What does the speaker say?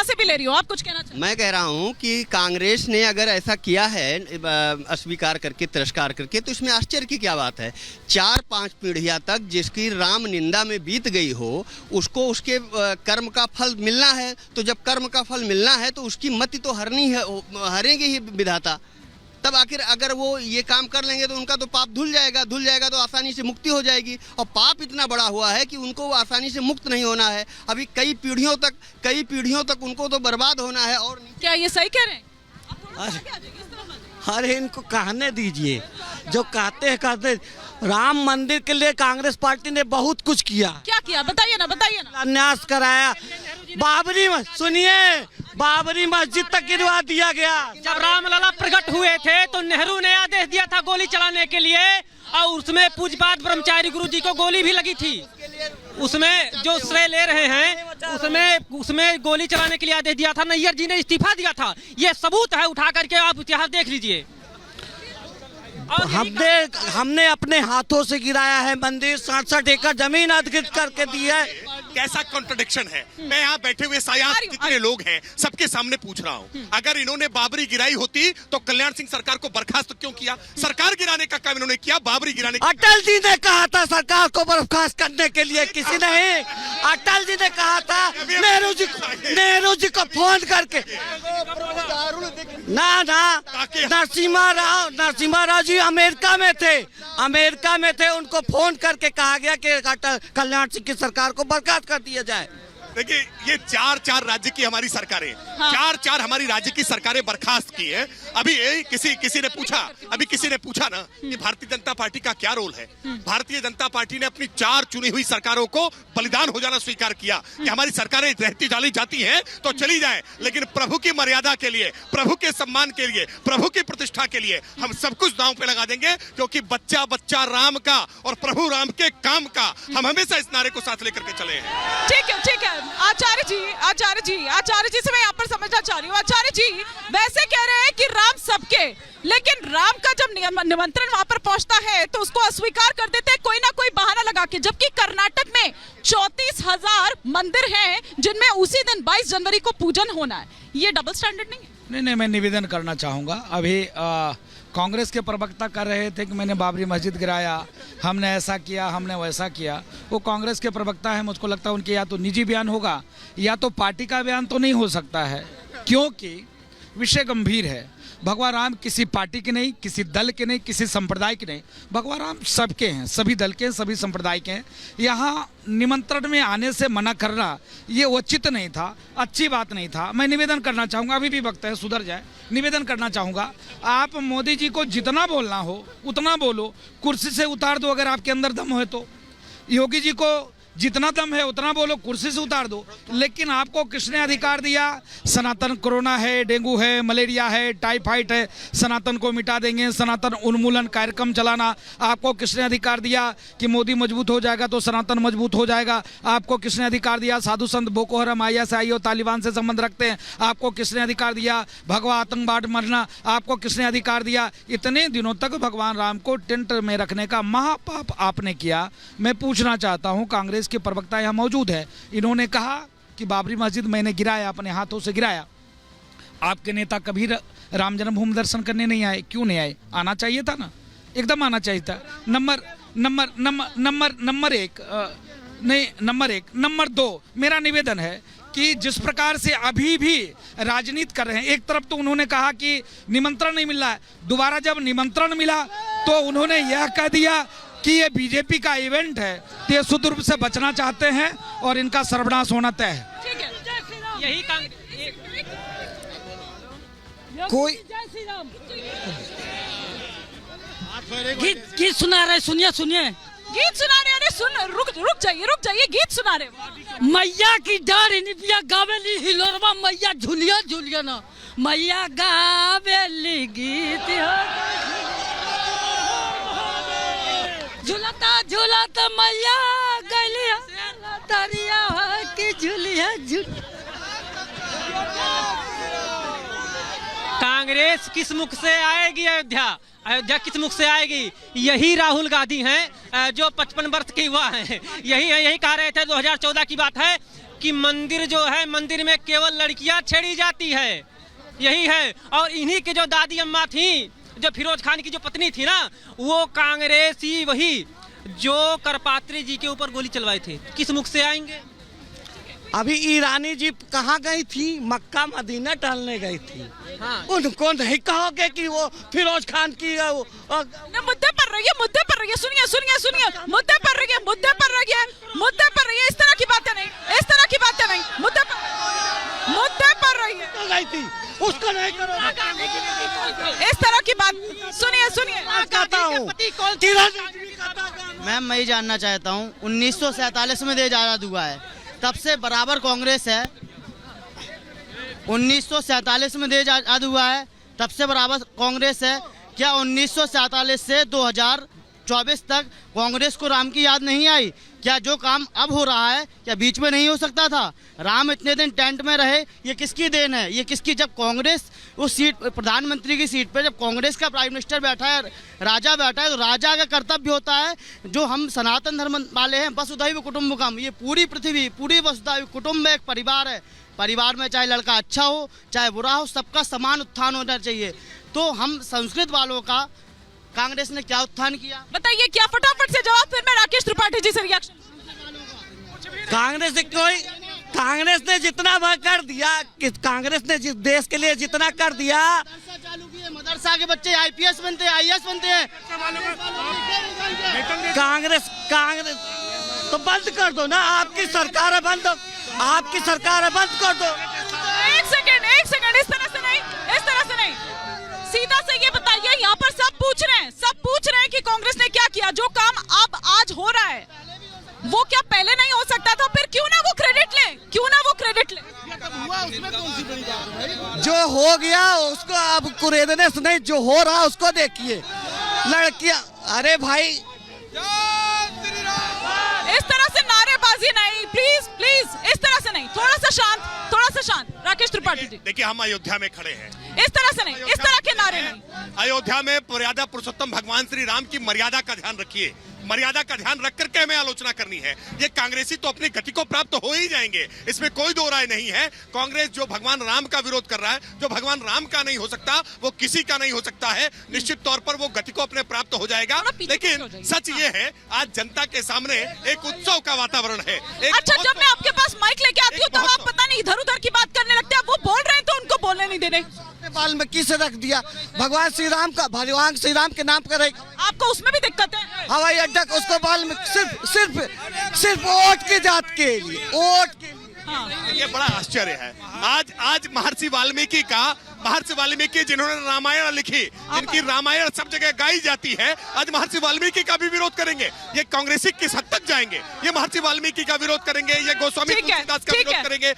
वहां से भी ले रही हूँ, आप कुछ कहना चाहिए? मैं कह रहा हूं कि कांग्रेस ने अगर ऐसा किया है अस्वीकार करके, तिरस्कार करके, तो इसमें आश्चर्य की क्या बात है। 4-5 पीढ़ियां तक जिसकी राम निंदा में बीत गई हो, उसको उसके कर्म का फल मिलना है। तो जब कर्म का फल मिलना है तो उसकी मति तो हरेंगे ही विधाता। तब आखिर अगर वो ये काम कर लेंगे तो उनका तो पाप धुल जाएगा तो आसानी से मुक्ति हो जाएगी। और पाप इतना बड़ा हुआ है कि उनको वो आसानी से मुक्त नहीं होना है। अभी कई पीढ़ियों तक उनको तो बर्बाद होना है। और क्या ये सही कह रहे हैं? आप थोड़ा सा आगे आ जाइए, इस तरफ आ जाइए। अरे इनको कहने दीजिए, जो कहते राम मंदिर के लिए कांग्रेस पार्टी ने बहुत कुछ किया। क्या किया बताइए ना। न्यास कराया, बाबरी मस्जिद तक गिरवा दिया गया। जब रामलला प्रकट हुए थे तो नेहरू ने आदेश दिया था गोली चलाने के लिए, और उसमें पूज्यपाद ब्रह्मचारी गुरु जी को गोली भी लगी थी। उसमें जो श्रेय ले रहे हैं उसमें गोली चलाने के लिए आदेश दिया था। नैयर जी ने इस्तीफा दिया था। ये सबूत है, उठा करके आप इतिहास देख लीजिए। हमने अपने हाथों से गिराया है मंदिर, 67 एकड़ जमीन अधिकृत करके दी है। कैसा कॉन्ट्रडिक्शन है। मैं यहाँ बैठे हुए सायात जितने लोग हैं सबके सामने पूछ रहा हूँ, अगर इन्होंने बाबरी गिराई होती तो कल्याण सिंह सरकार को बर्खास्त क्यों किया? सरकार गिराने का काम इन्होंने किया, बाबरी गिराने का। अटल जी ने कहा था सरकार को बर्खास्त करने के लिए, किसी नहीं। अटल जी ने कहा था नेहरू जी को फोन करके। ना नरसिम्हा राव जी अमेरिका में थे, उनको फोन करके कहा गया कि कल्याण सिंह की सरकार को बर्खास्त कर दिया जाए। देखिए, ये 4 राज्य की हमारी सरकारें, 4 हमारी राज्य की सरकारें बर्खास्त की है। अभी किसी ने पूछा ना कि भारतीय जनता पार्टी का क्या रोल है। भारतीय जनता पार्टी ने अपनी 4 चुनी हुई सरकारों को बलिदान हो जाना स्वीकार किया कि हमारी सरकारें रहती डाली जाती हैं तो चली जाए, लेकिन प्रभु की मर्यादा के लिए, प्रभु के सम्मान के लिए, प्रभु की प्रतिष्ठा के लिए हम सब कुछ दांव पे लगा देंगे, क्योंकि बच्चा राम का और प्रभु राम के काम का हम हमेशा इस नारे को साथ लेकर के चले हैं। ठीक है आचार्य जी से मैं यहाँ पर समझना चाह रही हूँ। आचार्य जी वैसे कह रहे हैं कि राम सबके, लेकिन राम का जब निमंत्रण वहाँ पर पहुँचता है तो उसको अस्वीकार कर देते हैं कोई ना कोई बहाना लगा के। जबकि कर्नाटक में 34,000 मंदिर हैं जिनमें उसी दिन 22 जनवरी को पूजन होना है। ये डबल स्टैंडर्ड नहीं है? नहीं, मैं निवेदन करना चाहूँगा। अभी कांग्रेस के प्रवक्ता कर रहे थे कि मैंने बाबरी मस्जिद गिराया, हमने ऐसा किया, हमने वैसा किया। वो कांग्रेस के प्रवक्ता है, मुझको लगता है उनके या तो निजी बयान होगा या तो पार्टी का बयान तो नहीं हो सकता है, क्योंकि विषय गंभीर है। भगवान राम किसी पार्टी के नहीं, किसी दल के नहीं, किसी संप्रदाय के नहीं। भगवान राम सबके हैं, सभी दल के हैं, सभी संप्रदाय के हैं। यहाँ निमंत्रण में आने से मना करना ये उचित नहीं था, अच्छी बात नहीं था। मैं निवेदन करना चाहूँगा, अभी भी वक्त है, सुधर जाए। निवेदन करना चाहूँगा, आप मोदी जी को जितना बोलना हो उतना बोलो, कुर्सी से उतार दो अगर आपके अंदर दम है तो। योगी जी को जितना दम है उतना बोलो, कुर्सी से उतार दो। लेकिन आपको किसने अधिकार दिया? सनातन कोरोना है, डेंगू है, मलेरिया है, टाइफाइड है, सनातन को मिटा देंगे, सनातन उन्मूलन कार्यक्रम चलाना आपको किसने अधिकार दिया? कि मोदी मजबूत हो जाएगा तो सनातन मजबूत हो जाएगा, आपको किसने अधिकार दिया? साधु संत बोको हराम, ISIS, तालिबान से संबंध रखते हैं, आपको किसने अधिकार दिया? भगवा आतंकवाद मरना, आपको किसने अधिकार दिया? इतने दिनों तक भगवान राम को टेंट में रखने का महापाप आपने किया। मैं पूछना चाहता हूँ, कांग्रेस के प्रवक्ता यहाँ मौजूद है, इन्होंने कहा कि बाबरी मस्जिद मैंने गिराया, अपने हाथों से गिराया। आपके नेता कभी राम जन्मभूमि दर्शन करने नहीं आए, क्यों नहीं आए? आना चाहिए था ना, एकदम आना चाहिए था। नंबर 2 मेरा निवेदन है कि जिस प्रकार से अभी भी राजनीति कर रहे हैं, एक तरफ तो उन्होंने कहा कि निमंत्रण नहीं मिल रहा है, दोबारा जब निमंत्रण मिला तो उन्होंने यह कह दिया कि ये बीजेपी का इवेंट है, तो ये शुद्ध रूप से बचना चाहते हैं और इनका सर्वनाश होना तय है। यही कोई गीत सुना रहे, सुनिए गीत सुना रहे। अरे सुन, रुक जाइए, गीत सुना रहे। मैया की डार निपिया गावेली हिलोरवा, मैया झुलिया ना, मैया गावेली गीत झूलता मैया गलिया तरिया की झुलिया कांग्रेस किस मुख से आएगी? अयोध्या किस मुख से आएगी? यही राहुल गांधी हैं जो 55 वर्ष के युवा हैं। यही कह रहे थे, 2014 की बात है, कि मंदिर जो है, मंदिर में केवल लड़कियां छेड़ी जाती है, यही है। और इन्हीं के जो दादी अम्मा थी, जो फिरोज खान की जो पत्नी थी ना, वो कांग्रेसी वही जो करपात्री जी के ऊपर गोली चलवाए थे। किस मुख से आएंगे? अभी ईरानी जी कहाँ गई थी? मक्का मदीना टहलने गई थी। हाँ। उनको नहीं कहोगे कि वो फिरोज खान की मुद्दे पर रहिए, मुद्दे पर रहिए, सुनिए सुनिए सुनिए, मुद्दे पर रहिए, मुद्दे पर रहिए, मुद्दे पर रहिए। इस तरह की बातें नहीं, इस तरह की बातें नहीं, मुद्दे पर रहिए। गई थी, उसको नहीं करो। इस तरह की बात सुनिए सुनिए। कहता हूँ मैम, मैं ये जानना चाहता हूँ, 1947 में देश आज़ाद हुआ है, तब से बराबर कांग्रेस है। 1947 में देश आज़ाद हुआ है, तब से बराबर कांग्रेस है। क्या 1947 से 2024 तक कांग्रेस को राम की याद नहीं आई? क्या जो काम अब हो रहा है क्या बीच में नहीं हो सकता था? राम इतने दिन टेंट में रहे, ये किसकी देन है? ये किसकी? जब कांग्रेस उस सीट, प्रधानमंत्री की सीट पे जब कांग्रेस का प्राइम मिनिस्टर बैठा है, राजा बैठा है, तो राजा का कर्तव्य होता है, जो हम सनातन धर्म वाले हैं, वसुधैव कुटुंबकम, ये पूरी पृथ्वी, पूरी वसुधैव कुटुंब एक परिवार है। परिवार में चाहे लड़का अच्छा हो चाहे बुरा हो, सबका समान उत्थान होना चाहिए। तो हम संस्कृत वालों का कांग्रेस ने क्या उत्थान किया? बताइए क्या? फटाफट से जवाब, फिर मैं राकेश त्रिपाठी जी से रिएक्शन। कांग्रेस ने जितना वह कर दिया, कांग्रेस ने जिस देश के लिए जितना कर दिया, मदरसा के बच्चे IPS बनते हैं, IAS बनते हैं। कांग्रेस तो बंद कर दो ना, आपकी सरकार है, बंद, आपकी सरकार है, बंद कर दो। एक सेकंड, इस तरह से नहीं, इस तरह से नहीं, सीधा से ये बताइए। यहाँ पर सब पूछ रहे हैं कि कांग्रेस ने क्या किया। जो काम अब आज हो रहा है वो क्या पहले नहीं हो सकता था? फिर क्यों ना वो क्रेडिट ले, क्यों ना वो क्रेडिट ले? जो हो गया उसको अब कुरेदने से नहीं, जो हो रहा उसको देखिए। लड़कियां, अरे भाई इस तरह से नारेबाजी नहीं, प्लीज प्लीज, इस तरह से नहीं, थोड़ा सा शांत। राकेश त्रिपाठी जी, देखिए हम अयोध्या में खड़े हैं, इस तरह से नहीं, इस तरह के नारे नहीं। अयोध्या में मर्यादा पुरुषोत्तम भगवान श्री राम की मर्यादा का ध्यान रखिए। मर्यादा का ध्यान रख करके हमें आलोचना करनी है। ये कांग्रेसी तो अपनी गति को प्राप्त हो ही जाएंगे, इसमें कोई दो राय नहीं है। कांग्रेस जो भगवान राम का विरोध कर रहा है, जो भगवान राम का नहीं हो सकता वो किसी का नहीं हो सकता है। निश्चित तौर पर वो गति को अपने प्राप्त हो जाएगा। लेकिन सच ये है, आज जनता के सामने एक उत्सव का वातावरण है। अच्छा, जब मैं आपके पास माइक लेके आती हूँ तो आप पता नहीं इधर उधर की बात करने लगते हैं। वो बोल रहे हैं तो उनको बोलने नहीं दे रहे। वाल्मीकि से रख दिया, भगवान श्री राम के नाम पर आपको उसमें भी दिक्कत है? हवाई अड्डा उसको वाल्मीकि सिर्फ वोट की जात के लिए, वोट के लिए। ये बड़ा आश्चर्य है। आज महर्षि वाल्मीकि जिन्होंने रामायण लिखी, जिनकी रामायण सब जगह गाई जाती है, आज महर्षि वाल्मीकि का भी विरोध करेंगे। ये कांग्रेसी किस हद तक जाएंगे? ये महर्षि वाल्मीकि का विरोध करेंगे, ये गोस्वामी तुलसीदास का विरोध करेंगे,